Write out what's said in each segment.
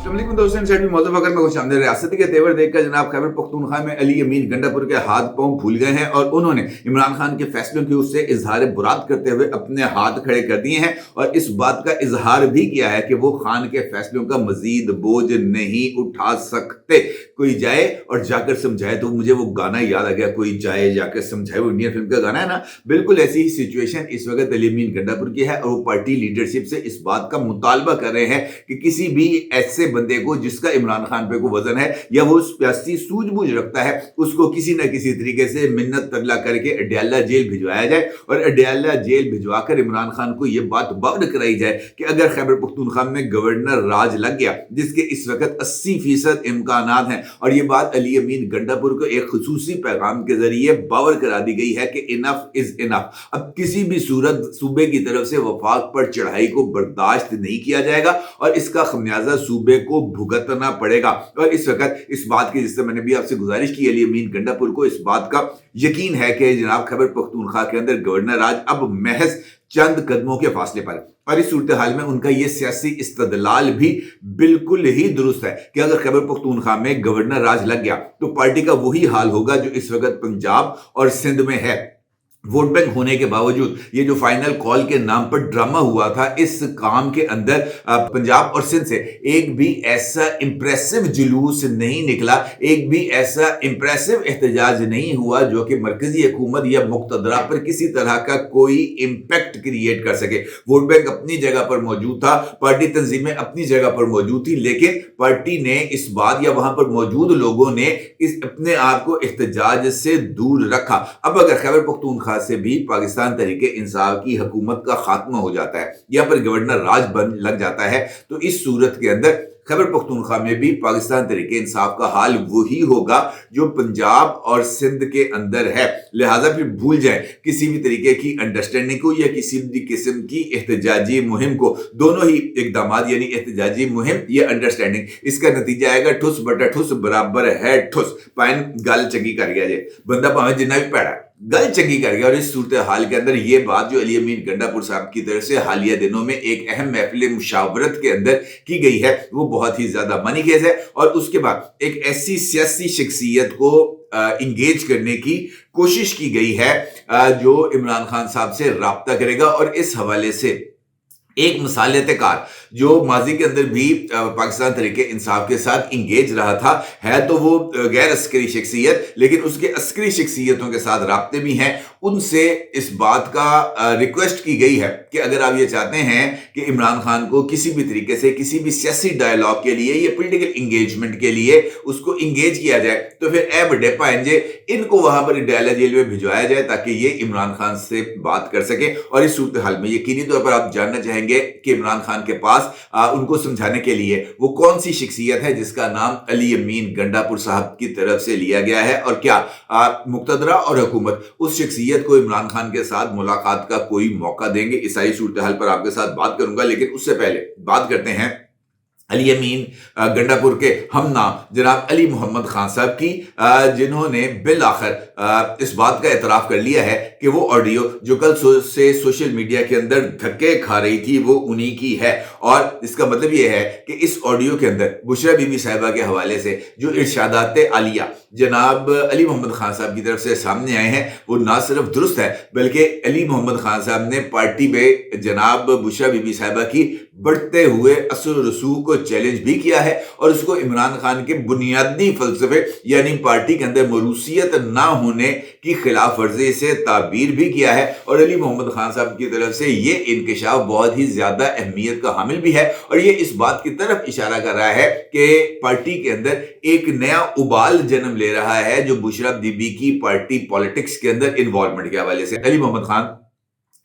अस्सलामुअलैकुम दोस्तों, साइड में मौजूद वक्त में कुछ आमदे रियासत के तेवर देखकर जनाब खैबर पख्तूनख्वा में अली अमीन गंडापुर के हाथ पांव फूल गए हैं और उन्होंने इमरान खान के फैसलों की उससे इजहार बुरात करते हुए अपने हाथ खड़े कर दिए हैं और इस बात का इजहार भी किया है कि वो खान के फैसलों का मजीद बोझ नहीं उठा सकते। कोई जाए और जाकर समझाए, तो मुझे वो गाना याद आ गया, कोई जाए जाकर समझाए, वो इंडियन फिल्म का गाना है ना। बिल्कुल ऐसी ही सिचुएशन इस वक्त अली अमीन गंडापुर की है और वो पार्टी लीडरशिप से इस बात का मुतालबा कर रहे हैं कि किसी भी ऐसे बंदे को जिसका इमरान खान पे को वजन है या वो सियासी सूझबूझ रखता है, उसको किसी न किसी तरीके से मिन्नत तगला करके अडयाला जेल भिजवाया जाए और अडयाला जेल भिजवाकर इमरान खान को यह बात बावड़ कराई जाए कि अगर खैबर पख्तूनख्वा में गवर्नर राज लग गया, जिसके इस वक्त 80% इम्कानात हैं, और ये बात अली अमीन गंडापुर को एक खुसूसी पैगाम के जरिए बावर करा दी गई है कि इनफ इज इनफ। अब किसी भी सूरत सूबे की तरफ से वफाक पर चढ़ाई को बर्दाश्त नहीं किया जाएगा और इसका खमियाजा सूबे को भुगतना पड़ेगा। और इस वक्त इस बात की, जिससे मैंने भी आपसे गुजारिश की, अली अमीन गंडापुर को इस बात का यकीन है कि जनाब खैबर पख्तूनख्वा के अंदर गवर्नर राज अब महज चंद कदमों के फासले पर। और इस सूरत हाल में उनका यह सियासी इस्तदलाल भी बिल्कुल ही दुरुस्त है कि अगर खैबर पख्तूनख्वा में गवर्नर राज लग गया तो पार्टी का वही हाल होगा जो इस वक्त पंजाब और सिंध में है। वोट बैंक होने के बावजूद ये जो फाइनल कॉल के नाम पर ड्रामा हुआ था, इस काम के अंदर पंजाब और सिंध से एक भी ऐसा इंप्रेसिव जुलूस नहीं निकला, एक भी ऐसा इंप्रेसिव एहतजाज नहीं हुआ जो कि मरकजी हुकूमत या मुक्तदरा पर किसी तरह का कोई इंपैक्ट क्रिएट कर सके। वोट बैंक अपनी जगह पर मौजूद था, पार्टी तंजीमें अपनी जगह पर मौजूद थी, लेकिन पार्टी ने इस बात या वहां पर मौजूद लोगों ने इस अपने आप को एहतजाज से दूर रखा। अब अगर खैबर पख्तूनख्वा से भी पाकिस्तान तहरीके इंसाफ की हुकूमत का खात्मा हो जाता है, या पर गवर्नर राज बन लग जाता है, तो इस सूरत के अंदर खैबर पख्तूनख्वा में भी पाकिस्तान तहरीके इंसाफ का हाल वही होगा जो पंजाब और सिंध के अंदर है। लिहाजा फिर भूल जाएं किसी भी तरीके की अंडरस्टैंडिंग को या किसी भी किस्म की एहतजाजी मुहिम को। दोनों ही इकदामात यानी एहतजाजी मुहिम या अंडरस्टैंडिंग, इसका नतीजा आएगा ठुस बटा ठुस बराबर है ठुस। पाइन गल चंगी कर गया जे बंदा भावे जिन्ना भी पैड़ा गल चंगी कर गया। और इस सूरत हाल के अंदर ये बात जो अली अमीन गंडापुर साहब की तरफ से हालिया दिनों में एक अहम महफिल मुशावरत के अंदर की गई है, वो बहुत ही ज्यादा मनी केस है। और उसके बाद एक ऐसी सियासी शख्सियत को इंगेज करने की कोशिश की गई है जो इमरान खान साहब से राब्ता करेगा। और इस हवाले से एक मिसालतकार जो माजी के अंदर भी पाकिस्तान तहरीके इंसाफ के साथ इंगेज रहा था, है तो वो गैर अस्करी शख्सियत, लेकिन उसके अस्करी शख्सियतों के साथ राब्ते भी हैं। उनसे इस बात का रिक्वेस्ट की गई है कि अगर आप ये चाहते हैं कि इमरान खान को किसी भी तरीके से किसी भी सियासी डायलॉग के लिए या पॉलिटिकल इंगेजमेंट के लिए उसको इंगेज किया जाए, तो फिर ए बड़े पांजे इनको वहां पर अडयाला जेल में भिजवाया जाए ताकि ये इमरान खान से बात कर सके। और इस सूरत हाल में यकीनी तौर पर आप जानना चाहेंगे कि इमरान खान के पास उनको समझाने के लिए वो कौन सी शख्सियत है जिसका नाम अली अमीन गंडापुर साहब की तरफ से लिया गया है, और क्या मुक्तदरा और हुकूमत उस शख्सियत को इमरान खान के साथ मुलाकात का कोई मौका देंगे। इस सारी सूरत हाल पर आपके साथ बात करूंगा, लेकिन उससे पहले बात करते हैं अली अमीन गंडापुर के हमना जनाब अली मोहम्मद खान साहब की, जिन्होंने बिल आखिर इस बात का एतराफ कर लिया है कि वो ऑडियो जो कल से सोशल मीडिया के अंदर धक्के खा रही थी वो उन्हीं की है। और इसका मतलब ये है कि इस ऑडियो के अंदर बुशरा बीबी साहिबा के हवाले से जो इरशादात आलिया जनाब अली मोहम्मद खान साहब की तरफ से सामने आए हैं, वो ना सिर्फ दुरुस्त है बल्कि अली मोहम्मद खान साहब ने पार्टी में जनाब बुशरा बीबी साहिबा की बढ़ते हुए असर रसूख को चैलेंज भी किया है और उसको इमरान खान के बुनियादी फलसफे यानी पार्टी के अंदर मरूसियत ना होने की खिलाफ वर्जी से ताबीर भी किया है। और अली मोहम्मद खान साहब की तरफ से ये इंकशाफ बहुत ही ज्यादा अहमियत का हामिल भी है और ये इस बात की तरफ इशारा कर रहा है कि पार्टी के अंदर एक नया उबाल जन्म ले रहा है जो बुशरा बीबी की पार्टी पॉलिटिक्स के अंदर इन्वॉल्वमेंट के हवाले से। अली मोहम्मद खान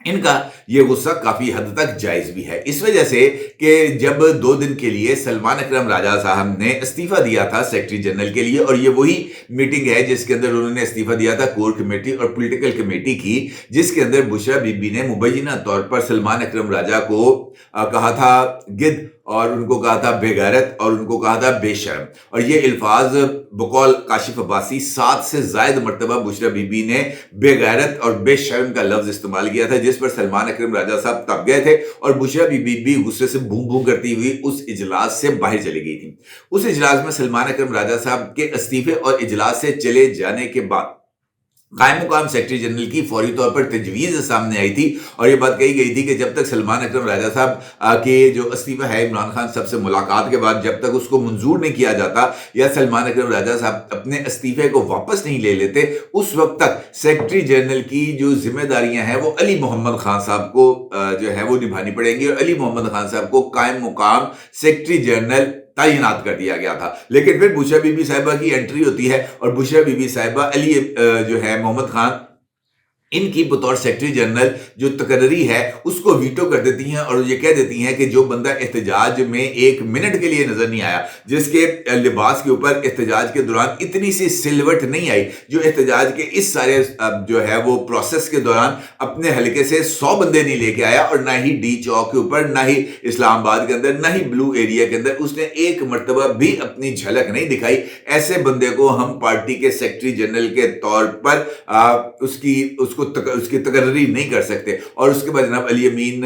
इनका ये गुस्सा काफी हद तक जायज भी है, इस वजह से कि जब 2 दिन के लिए सलमान अकरम राजा साहब ने इस्तीफा दिया था सेक्रेटरी जनरल के लिए, और ये वही मीटिंग है जिसके अंदर उन्होंने इस्तीफा दिया था कोर कमेटी और पॉलिटिकल कमेटी की, जिसके अंदर बुशरा बीबी ने मुबैना तौर पर सलमान अकरम राजा को कहा था गिद्ध اور उनको कहा था बेगैरत और उनको कहा था बेशर्म। और ये अल्फाज बकौल काशिफ अब्बासी 7 से ज़ायद मरतबा बुशरा बीबी ने बेगैरत और बेशर्म का लफ्ज़ इस्तेमाल किया था, जिस पर सलमान अकरम राजा साहब तप गए थे और बुशरा बीबी भी गुस्से से बूम बूम करती हुई उस इजलास से बाहर चली गई थी। उस इजलास में सलमान अकरम राजा साहब के इस्तीफे और इजलास से चले जाने के बाद कायम मुकाम सेक्रेटरी जनरल की फौरी तौर पर तजवीज़ सामने आई थी और ये बात कही गई थी कि जब तक सलमान अकरम राजा साहब के जो इस्तीफा है इमरान खान साहब से मुलाकात के बाद जब तक उसको मंजूर नहीं किया जाता या सलमान अकरम राजा साहब अपने इस्तीफे को वापस नहीं ले लेते, उस वक्त तक सेक्रेटरी जनरल की जो जिम्मेदारियां हैं वो अली मोहम्मद खान साहब को जो है वो निभानी पड़ेंगी और अली मोहम्मद खान साहब को कायम मुकाम सेक्रेटरी जनरल तैनात कर दिया गया था। लेकिन फिर बुशरा बीबी साहिबा की एंट्री होती है और बुशरा बीबी साहिबा अली जो है मोहम्मद खान इनकी बतौर सेक्रेटरी जनरल जो तकर्री है उसको वीटो कर देती हैं और ये कह देती हैं कि जो बंदा एहतजाज में 1 मिनट के लिए नजर नहीं आया, जिसके लिबास के ऊपर एहतजाज के दौरान इतनी सी सिलवट नहीं आई, जो एहतजाज के इस सारे जो है वो प्रोसेस के दौरान अपने हलके से 100 बंदे नहीं लेके आया और ना ही डी चौक के ऊपर, ना ही इस्लामाबाद के अंदर, ना ही ब्लू एरिया के अंदर उसने एक मरतबा भी अपनी झलक नहीं दिखाई, ऐसे बंदे को हम पार्टी के सेक्रेटरी जनरल के तौर पर उसकी तकर्री नहीं कर सकते। और उसके बाद जनाब अली अमीन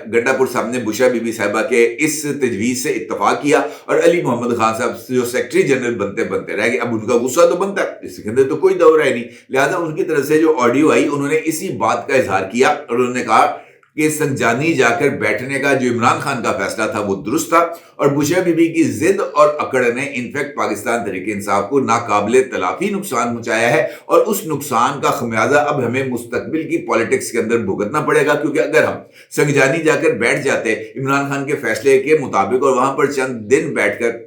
गंडापुर साहब ने बुशरा बीबी साहिबा के इस तजवीज़ से इत्तफाक किया और अली मोहम्मद खान साहब जो सेक्रेटरी जनरल बनते बनते रह गए। अब उनका गुस्सा तो बनता है, इसके अंदर तो कोई दौर है नहीं, लिहाजा उनकी तरफ से जो ऑडियो आई उन्होंने इसी बात का इजहार किया और उन्होंने कहा कि संजानी जाकर बैठने का जो इमरान खान का फैसला था वो दुरुस्त था और बुशरा बीबी की जिद और अकड़ ने इनफैक्ट पाकिस्तान तहरीक इंसाफ को नाकाबिले तलाफी नुकसान पहुंचाया है और उस नुकसान का खमियाजा अब हमें मुस्तकबिल की पॉलिटिक्स के अंदर भुगतना पड़ेगा। क्योंकि अगर हम संजानी जाकर बैठ जाते इमरान खान के फैसले के मुताबिक और वहां पर चंद दिन बैठकर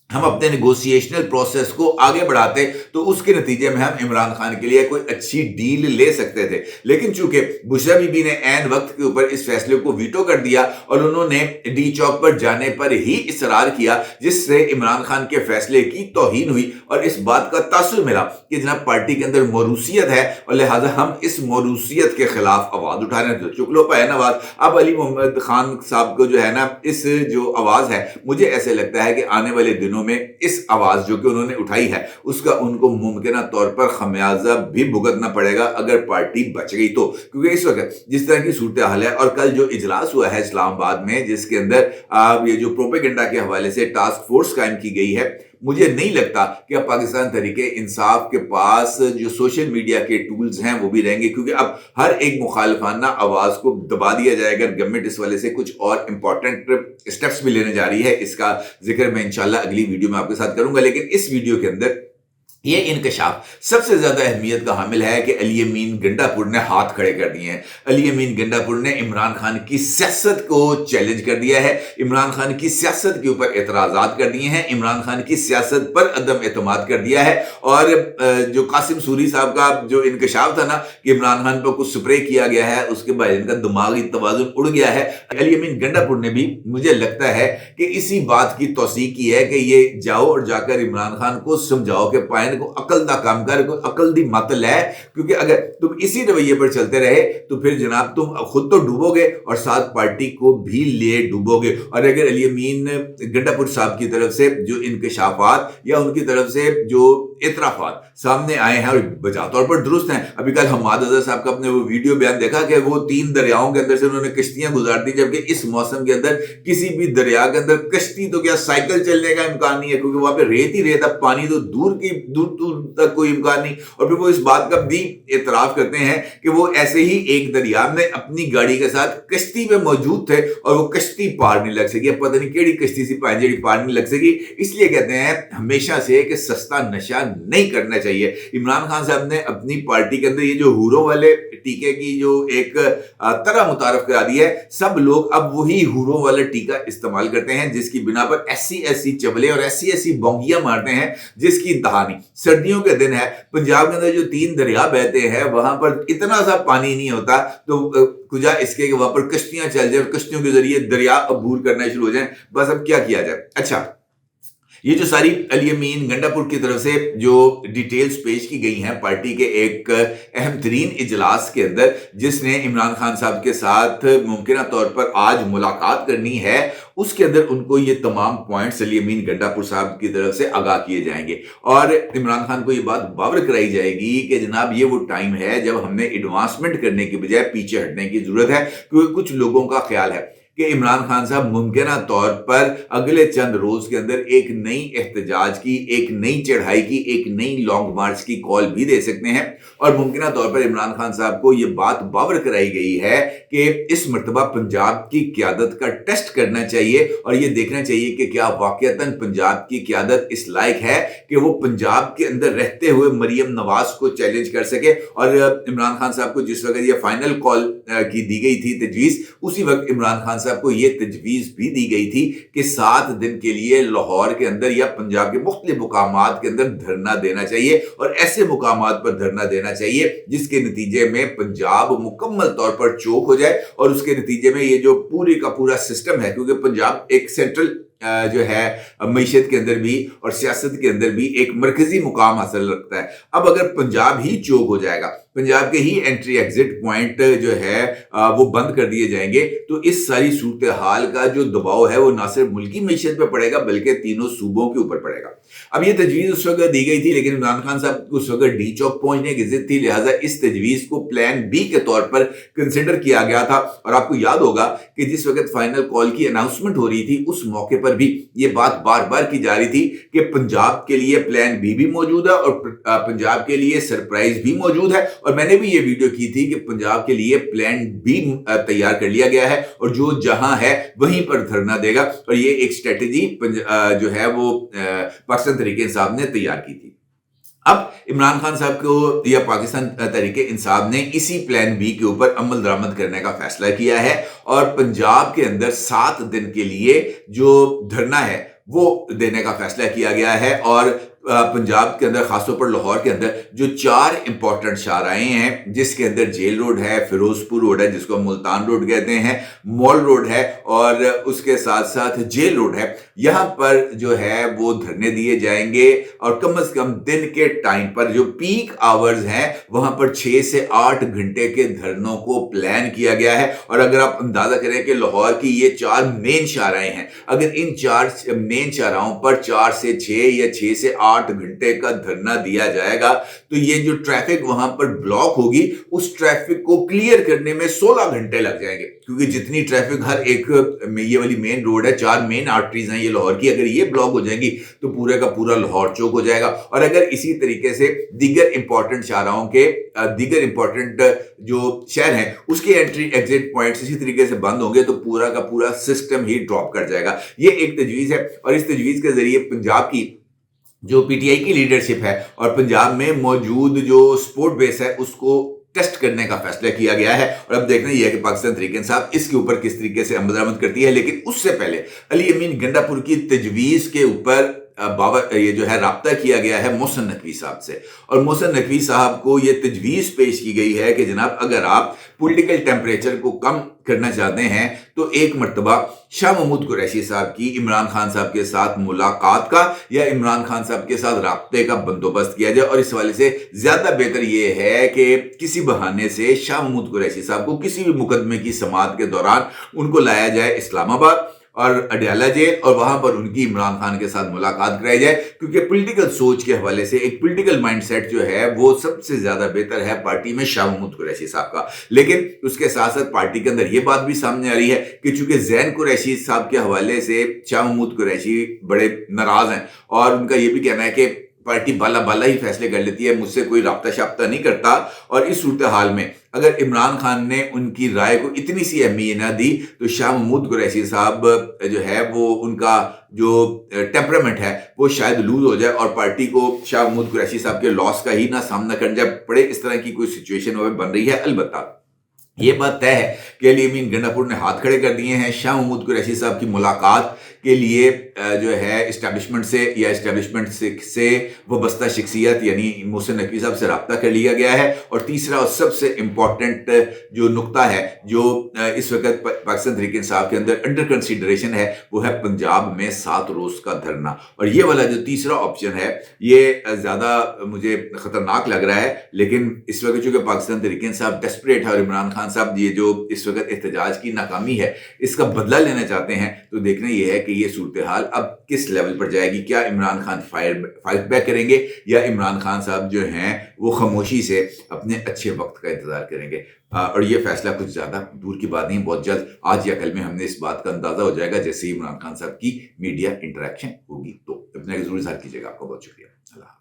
हम अपने नेगोशिएशनल प्रोसेस को आगे बढ़ाते तो उसके नतीजे में हम इमरान खान के लिए कोई अच्छी डील ले सकते थे। लेकिन चूंकि बुशरा बीबी ने ऐन वक्त के ऊपर इस फैसले को वीटो कर दिया और उन्होंने डी चौक पर जाने पर ही इसरार किया, जिससे इमरान खान के फैसले की तौहीन हुई और इस बात का तासुर मिला कि जनाब पार्टी के अंदर मौरूसियत है और लिहाजा हम इस मौरूसियत के खिलाफ आवाज उठाने तो चुकलो पे है ना बात। अब अली मोहम्मद खान साहब को जो है ना इस जो आवाज है, मुझे ऐसे लगता है कि आने वाले दिनों में इस आवाज जो कि उन्होंने उठाई है उसका उनको मुमकिन तौर पर खमियाजा भी भुगतना पड़ेगा अगर पार्टी बच गई तो। क्योंकि इस वक्त जिस तरह की सूरत हाल है और कल जो इजलास हुआ है इस्लामाबाद में जिसके अंदर ये जो प्रोपेगेंडा के हवाले से टास्क फोर्स कायम की गई है, मुझे नहीं लगता कि अब पाकिस्तान तहरीके इंसाफ के पास जो सोशल मीडिया के टूल्स हैं वो भी रहेंगे, क्योंकि अब हर एक मुखालफाना आवाज को दबा दिया जाएगा। गवर्नमेंट इस वाले से कुछ और इंपॉर्टेंट स्टेप्स भी लेने जा रही है, इसका जिक्र मैं इंशाल्लाह अगली वीडियो में आपके साथ करूंगा। लेकिन इस वीडियो के अंदर ये इंकशाफ सबसे ज्यादा अहमियत का हामिल है कि अली अमीन गंडापुर ने हाथ खड़े कर दिए हैं। अली अमीन गंडापुर ने इमरान खान की सियासत को चैलेंज कर दिया है, इमरान खान की सियासत के ऊपर एतराजात कर दिए हैं, इमरान खान की सियासत पर अदम एतमाद कर दिया है। और जो कासिम सूरी साहब का जो इंकशाफ था ना कि इमरान खान पर कुछ स्प्रे किया गया है, उसके बाद इनका दिमागी तवाजुन उड़ गया है। अली अमीन गंडापुर ने भी मुझे लगता है कि इसी बात की तौसीक की है कि ये जाओ और जाकर इमरान खान को समझाओ कि पाए को अकल दा काम कर, कोई अकल दी मतल है। क्योंकि अगर तुम इसी रवैये पर चलते रहे तो फिर जनाब तुम खुद तो डूबोगे और साथ पार्टी को भी ले डूबोगे। और अगर अली अमीन गंडापुर साहब की तरफ से जो इंकशाफात या उनकी तरफ से जो इतराफात सामने आए हैं और बजा तौर पर दुरुस्त हैं, अभी कल हमाद अजहर साहब का अपने वो वीडियो बयान देखा कि वो 3 दरियाओं के अंदर से उन्होंने कश्तियां गुजार दी, जबकि इस मौसम के अंदर किसी भी दरिया के अंदर कश्ती तो क्या साइकिल चलने का इम्कान नहीं है, क्योंकि वहां पे रेत ही रेत, अब पानी तो दूर तक कोई इम्कान नहीं। और फिर वो इस बात का भी एतराफ करते हैं कि वो ऐसे ही एक दरिया में अपनी गाड़ी के साथ कश्ती में मौजूद थे और वो कश्ती पार नहीं लग सकी। पता नहीं केड़ी कश्ती सी पांजेड़ी पार नहीं लग सकी। इसलिए कहते हैं हमेशा से कि सस्ता नशा नहीं करना चाहिए। इमरान खान साहब ने अपनी पार्टी के अंदर ये जो हूरों वाले टीके की जो एक तरह मुतारफ करा दी है, सब लोग अब वही हूरों वाला टीका इस्तेमाल करते हैं, जिसकी बिना पर ऐसी चबले और ऐसी बोंगियां मारते हैं जिसकी दहानी। सर्दियों के दिन है, पंजाब के अंदर जो 3 दरिया बहते हैं वहां पर इतना सा पानी नहीं होता, तो कुजा इसके कि वहां पर कश्तियां चल जाए और कश्तियों के जरिए दरिया अबूर करना शुरू हो जाए। बस अब क्या किया जाए। अच्छा, یہ جو ساری علی امین گنڈاپور کی طرف سے جو ڈیٹیلز پیش کی گئی ہیں پارٹی کے ایک اہم ترین اجلاس کے اندر، جس نے عمران خان صاحب کے ساتھ ممکنہ طور پر آج ملاقات کرنی ہے، اس کے اندر ان کو یہ تمام پوائنٹس علی امین گنڈاپور صاحب کی طرف سے آگاہ کیے جائیں گے، اور عمران خان کو یہ بات باور کرائی جائے گی کہ جناب یہ وہ ٹائم ہے جب ہم نے ایڈوانسمنٹ کرنے کی بجائے پیچھے ہٹنے کی ضرورت ہے، کیونکہ کچھ لوگوں کا خیال ہے کہ عمران خان صاحب ممکنہ طور پر اگلے چند روز کے اندر ایک نئی احتجاج کی، ایک نئی چڑھائی کی، ایک نئی لانگ مارچ کی کال بھی دے سکتے ہیں، اور ممکنہ طور پر عمران خان صاحب کو یہ بات باور کرائی گئی ہے کہ اس مرتبہ پنجاب کی قیادت کا ٹیسٹ کرنا چاہیے، اور یہ دیکھنا چاہیے کہ کیا واقعتاً پنجاب کی قیادت اس لائق ہے کہ وہ پنجاب کے اندر رہتے ہوئے مریم نواز کو چیلنج کر سکے۔ اور عمران خان صاحب کو جس وقت یہ فائنل کال کی دی گئی تھی تجویز، اسی وقت عمران خان صاحب کو یہ تجویز بھی دی گئی تھی کہ 7 دن کے لیے لاہور کے اندر یا پنجاب کے مختلف مقامات کے اندر دھرنا دینا چاہیے، اور ایسے مقامات پر دھرنا دینا چاہیے جس کے نتیجے میں پنجاب مکمل طور پر چوک ہو جائے، اور اس کے نتیجے میں یہ جو پوری کا پورا سسٹم ہے، کیونکہ پنجاب ایک سینٹرل جو ہے معیشت کے اندر بھی اور سیاست کے اندر بھی ایک مرکزی مقام حاصل رکھتا ہے۔ اب اگر پنجاب ہی چوک ہو جائے گا، پنجاب کے ہی انٹری ایگزٹ پوائنٹ جو ہے وہ بند کر دیے جائیں گے، تو اس ساری صورتحال کا جو دباؤ ہے وہ نہ صرف ملکی معیشت پہ پڑے گا بلکہ تینوں صوبوں کے اوپر پڑے گا۔ اب یہ تجویز اس وقت دی گئی تھی، لیکن عمران خان صاحب کو اس وقت ڈی چوک پہنچنے کی ضد تھی، لہٰذا اس تجویز کو پلان بی کے طور پر کنسیڈر کیا گیا تھا۔ اور آپ کو یاد ہوگا کہ جس وقت فائنل کال کی اناؤنسمنٹ ہو رہی تھی، اس موقع پر بھی یہ بات بار بار کی جا رہی تھی کہ پنجاب کے لیے پلان بی بھی موجود ہے اور پنجاب کے لیے سرپرائز بھی موجود ہے، اور میں نے بھی یہ ویڈیو کی تھی کہ پنجاب کے لیے پلان بی تیار کر لیا گیا ہے، اور جو جہاں ہے وہیں پر دھرنا دے گا، اور یہ ایک اسٹریٹجی جو ہے وہ پاکستان تحریک انصاف نے تیار کی تھی۔ اب عمران خان صاحب کو یا پاکستان تحریک انصاف نے اسی پلان بی کے اوپر عمل درآمد کرنے کا فیصلہ کیا ہے، اور پنجاب کے اندر 7 دن کے لیے جو دھرنا ہے وہ دینے کا فیصلہ کیا گیا ہے، اور پنجاب کے اندر خاص طور پر لاہور کے اندر جو 4 امپورٹنٹ شاہراہیں ہیں، جس کے اندر جیل روڈ ہے، فیروز پور روڈ ہے جس کو ملتان روڈ کہتے ہیں، مال روڈ ہے، اور اس کے ساتھ ساتھ جیل روڈ ہے، یہاں پر جو ہے وہ دھرنے دیے جائیں گے، اور کم از کم دن کے ٹائم پر جو پیک آورز ہیں وہاں پر 6 سے 8 گھنٹے کے دھرنوں کو پلان کیا گیا ہے۔ اور اگر آپ اندازہ کریں کہ لاہور کی یہ 4 مین شاہراہیں ہیں، اگر ان 4 مین شاہراہوں پر 4 سے 6 یا 6 سے 8 گھنٹے کا دھرنا دیا جائے گا، تو یہ جو ٹریفک وہاں پر بلاک ہوگی، اس ٹریفک کو کلیئر کرنے میں 16 گھنٹے لگ جائیں گے، کیونکہ جتنی ٹریفک ہر ایک یہ والی مین روڈ ہے، 4 مین آرٹریز ہیں یہ لاہور کی، اگر یہ بلاک ہو جائیں گی تو پورے کا پورا لاہور چوک ہو جائے گا۔ اور اگر اسی طریقے سے دیگر امپورٹنٹ شاہراہوں کے دیگر امپورٹنٹ جو شہر ہیں اس کے انٹری ایگزٹ پوائنٹس اسی طریقے سے بند ہوں گے، تو پورا کا پورا سسٹم ہی ڈراپ کر جائے گا۔ یہ ایک تجویز ہے، اور اس تجویز کے ذریعے پنجاب کی جو پی ٹی آئی کی لیڈرشپ ہے اور پنجاب میں موجود جو سپورٹ بیس ہے اس کو ٹیسٹ کرنے کا فیصلہ کیا گیا ہے، اور اب دیکھنا یہ ہے کہ پاکستان تحریک انصاف اس کے اوپر کس طریقے سے عمل درآمد کرتی ہے۔ لیکن اس سے پہلے علی امین گنڈاپور کی تجویز کے اوپر یہ جو ہے رابطہ کیا گیا ہے محسن نقوی صاحب سے، اور محسن نقوی صاحب کو یہ تجویز پیش کی گئی ہے کہ جناب اگر آپ پولیٹیکل ٹیمپریچر کو کم کرنا چاہتے ہیں تو ایک مرتبہ شاہ محمود قریشی صاحب کی عمران خان صاحب کے ساتھ ملاقات کا یا عمران خان صاحب کے ساتھ رابطے کا بندوبست کیا جائے، اور اس حوالے سے زیادہ بہتر یہ ہے کہ کسی بہانے سے شاہ محمود قریشی صاحب کو کسی بھی مقدمے کی سماعت کے دوران ان کو لایا جائے اسلام آباد اور اڈیالہ جیل، اور وہاں پر ان کی عمران خان کے ساتھ ملاقات کرائی جائے، کیونکہ پولیٹیکل سوچ کے حوالے سے ایک پولیٹیکل مائنڈ سیٹ جو ہے وہ سب سے زیادہ بہتر ہے پارٹی میں شاہ محمود قریشی صاحب کا۔ لیکن اس کے ساتھ ساتھ پارٹی کے اندر یہ بات بھی سامنے آ رہی ہے کہ چونکہ زین قریشی صاحب کے حوالے سے شاہ محمود قریشی بڑے ناراض ہیں، اور ان کا یہ بھی کہنا ہے کہ پارٹی بالا بالا ہی فیصلے کر لیتی ہے، مجھ سے کوئی رابطہ شابطہ نہیں کرتا، اور اس صورتحال میں اگر عمران خان نے ان کی رائے کو اتنی سی اہمیت نہ دی تو شاہ محمود قریشی صاحب جو ہے وہ ان کا جو ٹیمپرامنٹ ہے وہ شاید لوز ہو جائے، اور پارٹی کو شاہ محمود قریشی صاحب کے لاس کا ہی نہ سامنا کرنا پڑے، اس طرح کی کوئی سچویشن بن رہی ہے۔ البتہ ये बात तय है कि अली अमीन गंडापुर ने हाथ खड़े कर दिए हैं। शाह महमूद कुरैशी साहब की मुलाकात के लिए जो है इस्टेब्लिशमेंट से या इस्टेब्लिशमेंट से वाबस्ता शख्सियत यानी मोहसिन नकवी साहब से रब्ता कर लिया गया है। और तीसरा और सबसे इम्पॉर्टेंट जो नुक्ता है जो इस वक्त पाकिस्तान तहरीक इंसाफ के अंदर अंडर कंसीडरेशन है वो है पंजाब में 7 रोज का धरना। और ये वाला जो तीसरा ऑप्शन है ये ज़्यादा मुझे ख़तरनाक लग रहा है, लेकिन इस वक्त चूँकि पाकिस्तान तहरीक इंसाफ डेस्परेट है और इमरान खान साहब ये जो इस वक्त एहतजाज की नाकामी है इसका बदला लेना चाहते हैं, तो देखना ये है कि ये सूरत हाल अब किस लेवल पर जाएगी। क्या इमरान खान फाइट बैक करेंगे या इमरान खान साहब जो हैं वो खामोशी से अपने अच्छे वक्त का इंतजार करेंगे। और ये फैसला कुछ ज़्यादा दूर की बात नहीं, बहुत जल्द आज या कल में हमने इस बात का अंदाज़ा हो जाएगा जैसे ही इमरान खान साहब की मीडिया इंटरेक्शन होगी। तो अपने ज़रूर इज़हार कीजिएगा। आपका बहुत शुक्रिया। अल्लाह।